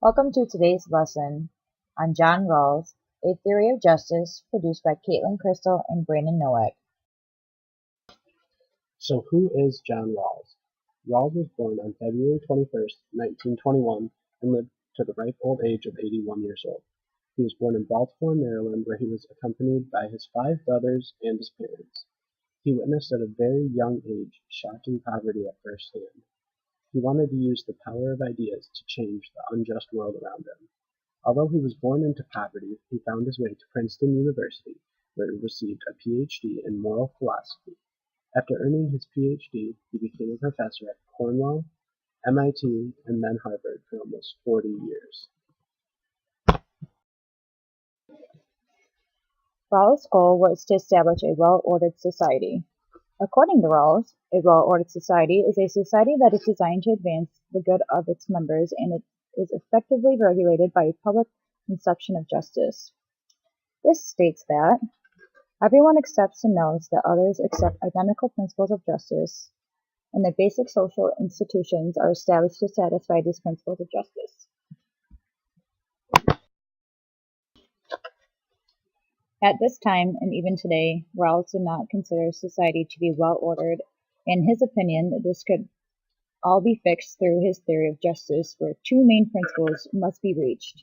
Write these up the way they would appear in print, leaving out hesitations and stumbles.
Welcome to today's lesson on John Rawls, A Theory of Justice, produced by Caitlin Crystal and Brandon Nowak. So who is John Rawls? Rawls was born on February 21st, 1921, and lived to the ripe old age of 81 years old. He was born in Baltimore, Maryland, where he was accompanied by his 5 brothers and his parents. He witnessed at a very young age shocking poverty at first hand. He wanted to use the power of ideas to change the unjust world around him. Although he was born into poverty, he found his way to Princeton University, where he received a Ph.D. in moral philosophy. After earning his Ph.D., he became a professor at Cornell, MIT, and then Harvard for almost 40 years. Rawls' goal was to establish a well-ordered society. According to Rawls, a well-ordered society is a society that is designed to advance the good of its members and it is effectively regulated by a public conception of justice. This states that everyone accepts and knows that others accept identical principles of justice, and that basic social institutions are established to satisfy these principles of justice. At this time, and even today, Rawls did not consider society to be well-ordered. In his opinion, this could all be fixed through his theory of justice, where two main principles must be reached.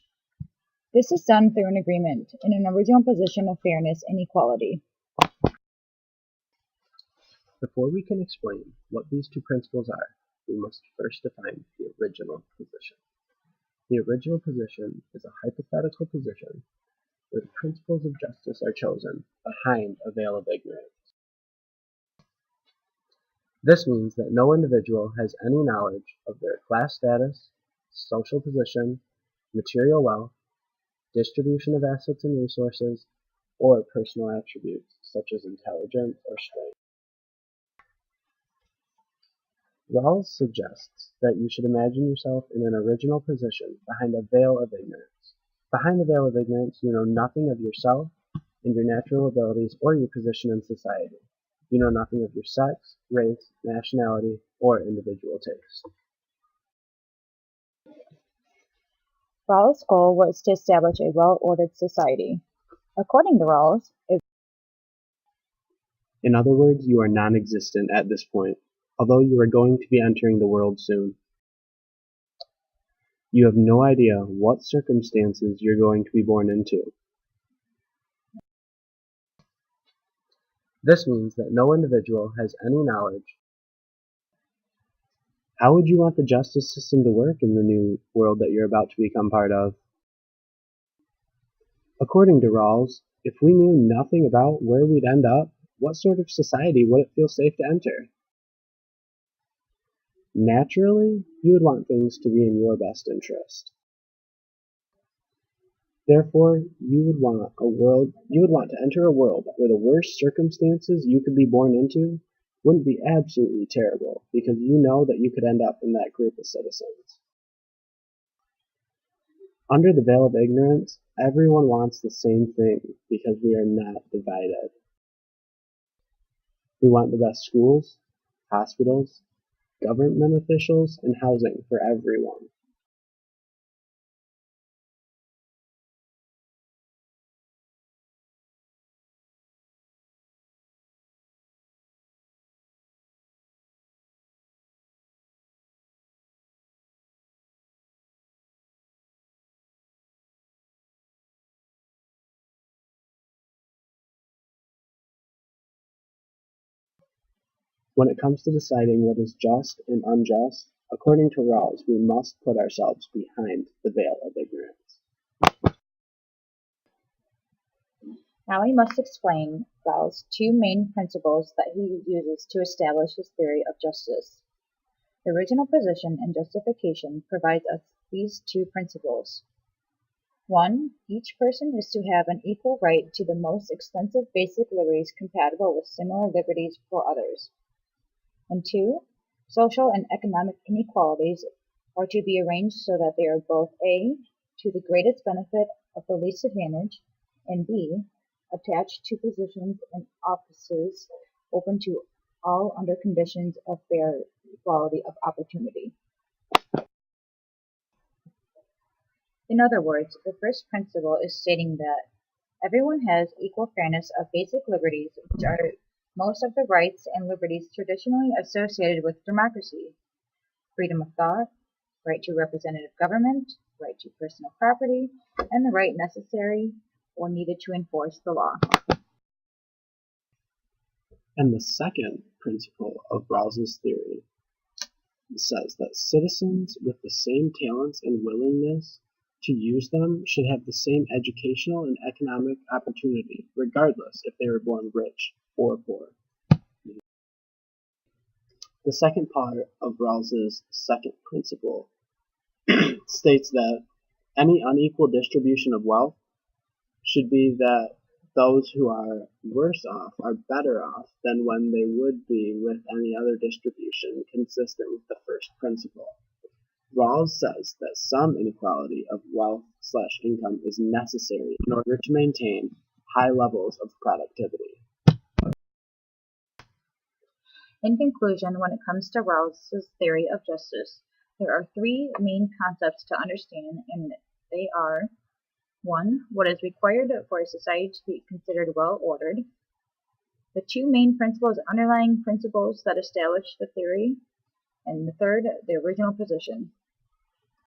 This is done through an agreement in an original position of fairness and equality. Before we can explain what these two principles are, we must first define the original position. The original position is a hypothetical position where the principles of justice are chosen behind a veil of ignorance. This means that no individual has any knowledge of their class status, social position, material wealth, distribution of assets and resources, or personal attributes such as intelligence or strength. Rawls suggests that you should imagine yourself in an original position behind a veil of ignorance. Behind the veil of ignorance, you know nothing of yourself and your natural abilities or your position in society. You know nothing of your sex, race, nationality, or individual taste. Rawls' goal was to establish a well-ordered society. According to Rawls, In other words, you are non-existent at this point, although you are going to be entering the world soon. You have no idea what circumstances you're going to be born into. This means that no individual has any knowledge. How would you want the justice system to work in the new world that you're about to become part of? According to Rawls, if we knew nothing about where we'd end up, what sort of society would it feel safe to enter? Naturally, you would want things to be in your best interest. Therefore, you would want to enter a world where the worst circumstances you could be born into wouldn't be absolutely terrible, because you know that you could end up in that group of citizens. Under the veil of ignorance, everyone wants the same thing because we are not divided. We want the best schools, hospitals, government officials, and housing for everyone. When it comes to deciding what is just and unjust, according to Rawls, we must put ourselves behind the veil of ignorance. now we must explain Rawls' two main principles that he uses to establish his theory of justice. The original position and justification provides us these two principles. 1. Each person is to have an equal right to the most extensive basic liberties compatible with similar liberties for others. And 2. Social and economic inequalities are to be arranged so that they are both A. to the greatest benefit of the least advantage, and B. attached to positions and offices open to all under conditions of fair equality of opportunity. In other words, the first principle is stating that everyone has equal fairness of basic liberties, which are most of the rights and liberties traditionally associated with democracy: freedom of thought, right to representative government, right to personal property, and the right necessary or needed to enforce the law. And the second principle of Rawls's theory says that citizens with the same talents and willingness to use them should have the same educational and economic opportunity, regardless if they were born rich or poor. The second part of Rawls's second principle states that any unequal distribution of wealth should be that those who are worse off are better off than when they would be with any other distribution consistent with the first principle. Rawls says that some inequality of wealth/income is necessary in order to maintain high levels of productivity. In conclusion, when it comes to Rawls's theory of justice, there are three main concepts to understand, and they are: 1. What is required for a society to be considered well-ordered. The two main principles, underlying principles that establish the theory. And the third, the original position.